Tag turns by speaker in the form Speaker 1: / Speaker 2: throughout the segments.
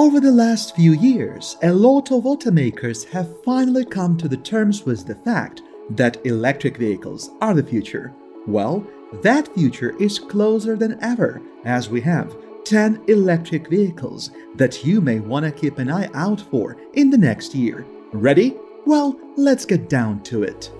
Speaker 1: Over the last few years, a lot of automakers have finally come to the terms with the fact that electric vehicles are the future. Well, that future is closer than ever, as we have 10 electric vehicles that you may want to keep an eye out for in the next year. Ready? Well, let's get down to it.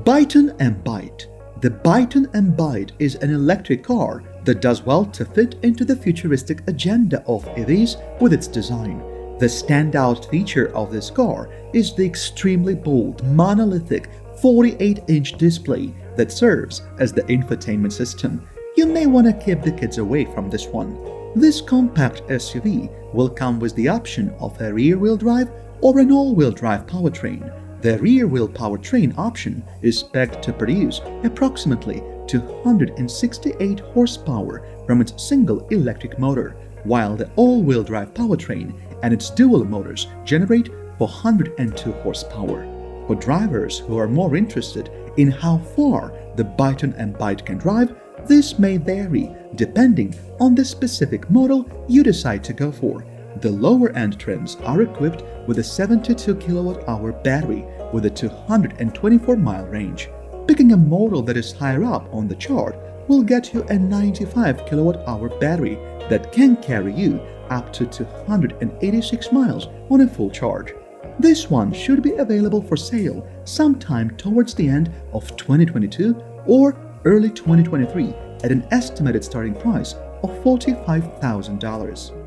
Speaker 1: Pyton and Bite. The Pyton and Bite is an electric car that does well to fit into the futuristic agenda of EVs with its design. The standout feature of this car is the extremely bold, monolithic 48-inch display that serves as the infotainment system. You may want to keep the kids away from this one. This compact SUV will come with the option of a rear-wheel drive or an all-wheel drive powertrain. The rear-wheel powertrain option is spec'd to produce approximately 268 horsepower from its single electric motor, while the all-wheel drive powertrain and its dual motors generate 402 horsepower. For drivers who are more interested in how far the Pyton and Bite can drive, this may vary depending on the specific model you decide to go for. The lower-end trims are equipped with a 72 kWh battery with a 224-mile range. Picking a model that is higher up on the chart will get you a 95 kWh battery that can carry you up to 286 miles on a full charge. This one should be available for sale sometime towards the end of 2022 or early 2023 at an estimated starting price of $45,000.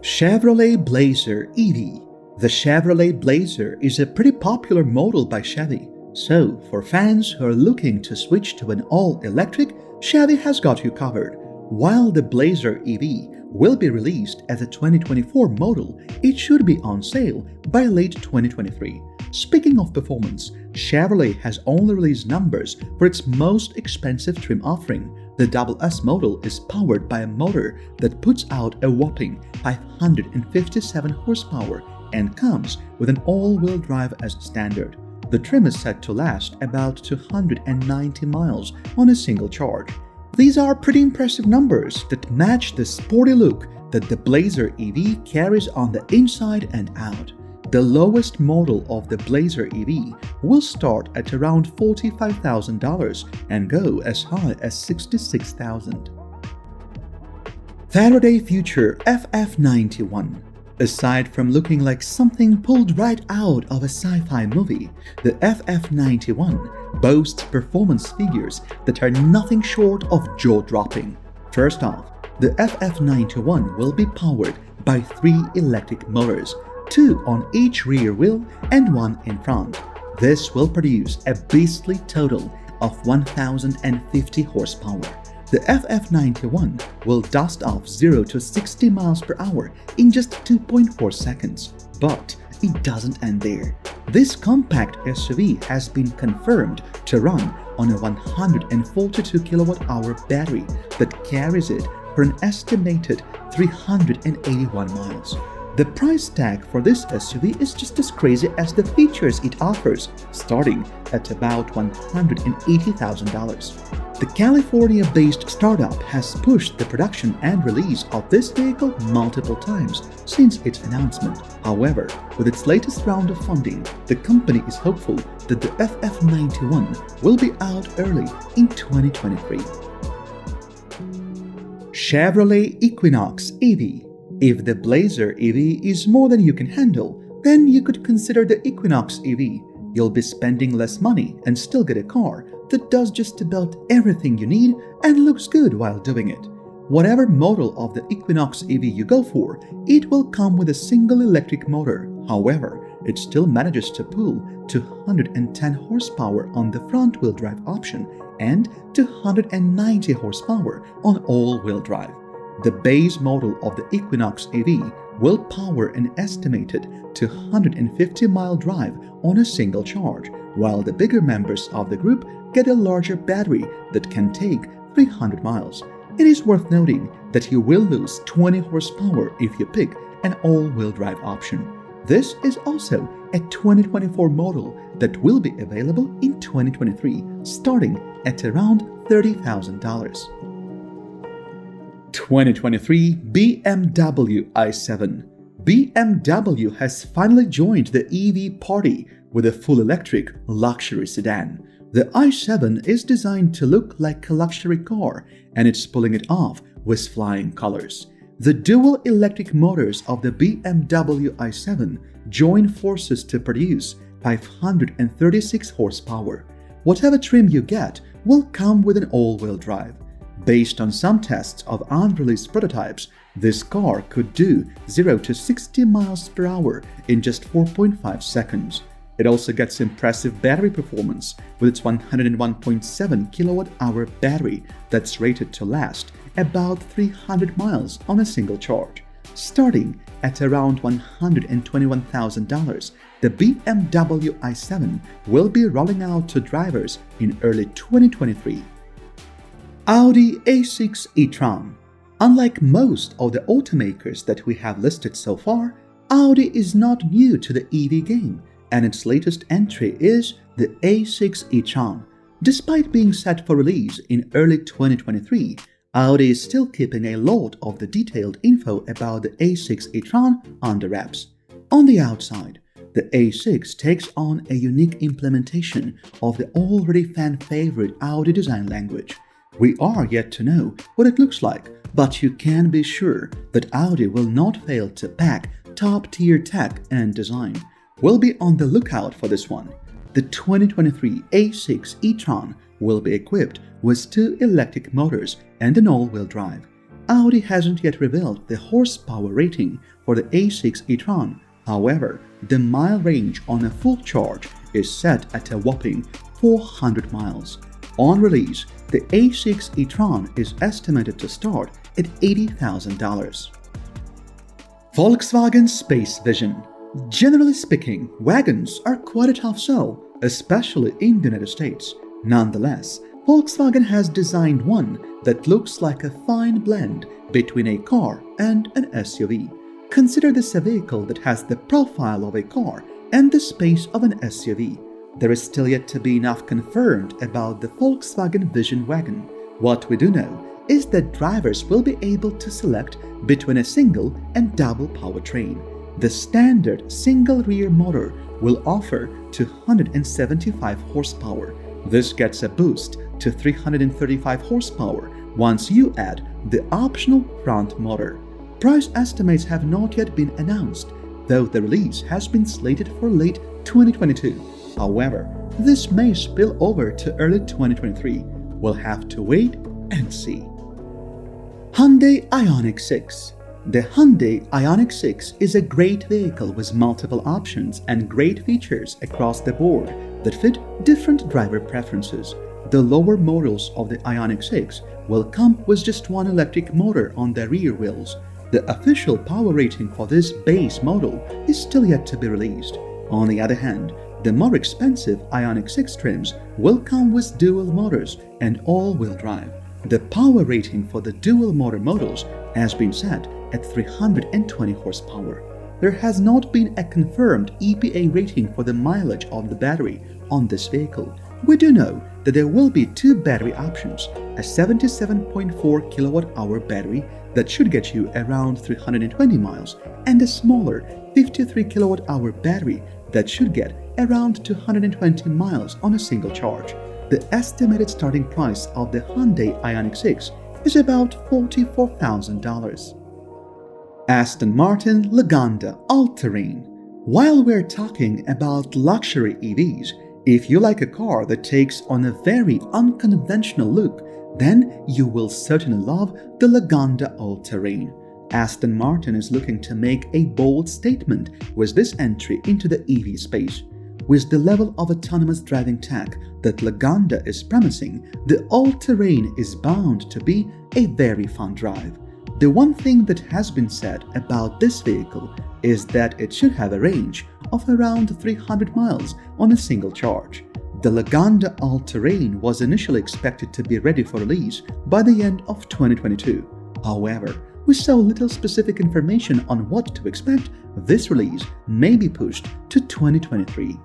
Speaker 1: Chevrolet Blazer EV. The Chevrolet Blazer is a pretty popular model by Chevy, so for fans who are looking to switch to an all-electric, Chevy has got you covered. While the Blazer EV will be released as a 2024 model, it should be on sale by late 2023. Speaking of performance, Chevrolet has only released numbers for its most expensive trim offering. The SS model is powered by a motor that puts out a whopping 557 horsepower and comes with an all-wheel drive as standard. The trim is set to last about 290 miles on a single charge. These are pretty impressive numbers that match the sporty look that the Blazer EV carries on the inside and out. The lowest model of the Blazer EV will start at around $45,000 and go as high as $66,000. Faraday Future FF91. Aside from looking like something pulled right out of a sci-fi movie, the FF91 boasts performance figures that are nothing short of jaw-dropping. First off, the FF91 will be powered by 3 electric motors, 2 on each rear wheel and 1 in front. This will produce a beastly total of 1,050 horsepower. The FF91 will dust off 0 to 60 miles per hour in just 2.4 seconds. But it doesn't end there. This compact SUV has been confirmed to run on a 142 kWh battery that carries it for an estimated 381 miles. The price tag for this SUV is just as crazy as the features it offers, starting at about $180,000. The California-based startup has pushed the production and release of this vehicle multiple times since its announcement. However, with its latest round of funding, the company is hopeful that the FF91 will be out early in 2023. Chevrolet Equinox AV. If the Blazer EV is more than you can handle, then you could consider the Equinox EV. You'll be spending less money and still get a car that does just about everything you need and looks good while doing it. Whatever model of the Equinox EV you go for, it will come with a single electric motor. However, it still manages to pull 210 horsepower on the front-wheel drive option and 290 horsepower on all-wheel drive. The base model of the Equinox AV will power an estimated 250-mile drive on a single charge, while the bigger members of the group get a larger battery that can take 300 miles. It is worth noting that you will lose 20 horsepower if you pick an all-wheel drive option. This is also a 2024 model that will be available in 2023, starting at around $30,000. 2023 BMW i7. BMW has finally joined the EV party with a full-electric luxury sedan. The i7 is designed to look like a luxury car, and it's pulling it off with flying colors. The dual electric motors of the BMW i7 join forces to produce 536 horsepower. Whatever trim you get will come with an all-wheel drive. Based on some tests of unreleased prototypes, this car could do 0 to 60 miles per hour in just 4.5 seconds. It also gets impressive battery performance with its 101.7 kilowatt-hour battery that's rated to last about 300 miles on a single charge. Starting at around $121,000, the BMW i7 will be rolling out to drivers in early 2023. Audi A6 e-tron. Unlike most of the automakers that we have listed so far, Audi is not new to the EV game, and its latest entry is the A6 e-tron. Despite being set for release in early 2023, Audi is still keeping a lot of the detailed info about the A6 e-tron under wraps. On the outside, the A6 takes on a unique implementation of the already fan-favorite Audi design language. We are yet to know what it looks like, but you can be sure that Audi will not fail to pack top-tier tech and design. We'll be on the lookout for this one. The 2023 A6 e-tron will be equipped with 2 electric motors and an all-wheel drive. Audi hasn't yet revealed the horsepower rating for the A6 e-tron. However, the mile range on a full charge is set at a whopping 400 miles. On release, the A6 e-tron is estimated to start at $80,000. Volkswagen Space Vision. Generally speaking, wagons are quite a tough sell, especially in the United States. Nonetheless, Volkswagen has designed one that looks like a fine blend between a car and an SUV. Consider this a vehicle that has the profile of a car and the space of an SUV. There is still yet to be enough confirmed about the Volkswagen Vision wagon. What we do know is that drivers will be able to select between a single and double powertrain. The standard single rear motor will offer 275 horsepower. This gets a boost to 335 horsepower once you add the optional front motor. Price estimates have not yet been announced, though the release has been slated for late 2022. However, this may spill over to early 2023. We'll have to wait and see. Hyundai Ioniq 6. The Hyundai Ioniq 6 is a great vehicle with multiple options and great features across the board that fit different driver preferences. The lower models of the Ioniq 6 will come with just one electric motor on the rear wheels. The official power rating for this base model is still yet to be released. On the other hand, the more expensive Ioniq 6 trims will come with dual motors and all-wheel drive. The power rating for the dual motor models has been set at 320 horsepower. There has not been a confirmed EPA rating for the mileage of the battery on this vehicle. We do know that there will be 2 battery options, a 77.4 kilowatt-hour battery that should get you around 320 miles and a smaller 53 kilowatt-hour battery that should get around 220 miles on a single charge. The estimated starting price of the Hyundai Ioniq 6 is about $44,000. Aston Martin Lagonda All-Terrain. While we're talking about luxury EVs, if you like a car that takes on a very unconventional look, then you will certainly love the Lagonda All-Terrain. Aston Martin is looking to make a bold statement with this entry into the EV space. With the level of autonomous driving tech that Lagonda is promising, the all-terrain is bound to be a very fun drive. The one thing that has been said about this vehicle is that it should have a range of around 300 miles on a single charge. The Lagonda All-Terrain was initially expected to be ready for release by the end of 2022. However, with so little specific information on what to expect, this release may be pushed to 2023.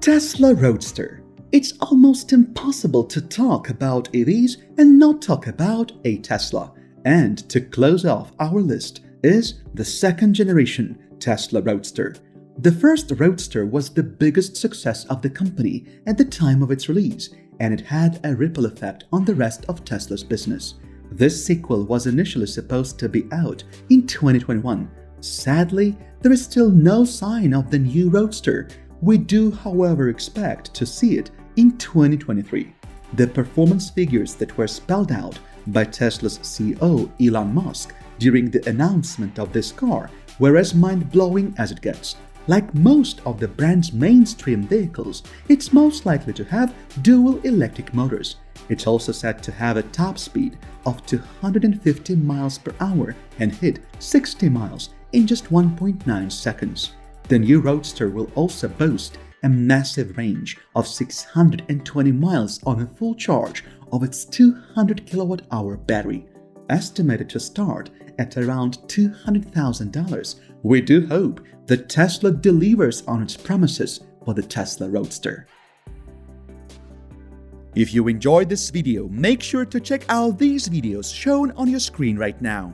Speaker 1: Tesla Roadster. It's almost impossible to talk about EVs and not talk about a Tesla. And to close off our list, is the second-generation Tesla Roadster. The first Roadster was the biggest success of the company at the time of its release, and it had a ripple effect on the rest of Tesla's business. This sequel was initially supposed to be out in 2021. Sadly, there is still no sign of the new Roadster. We do, however, expect to see it in 2023. The performance figures that were spelled out by Tesla's CEO Elon Musk during the announcement of this car were as mind-blowing as it gets. Like most of the brand's mainstream vehicles, it's most likely to have dual electric motors. It's also said to have a top speed of 250 miles per hour and hit 60 miles in just 1.9 seconds. The new Roadster will also boast a massive range of 620 miles on a full charge of its 200 kilowatt-hour battery. Estimated to start at around $200,000, we do hope that Tesla delivers on its promises for the Tesla Roadster. If you enjoyed this video, make sure to check out these videos shown on your screen right now.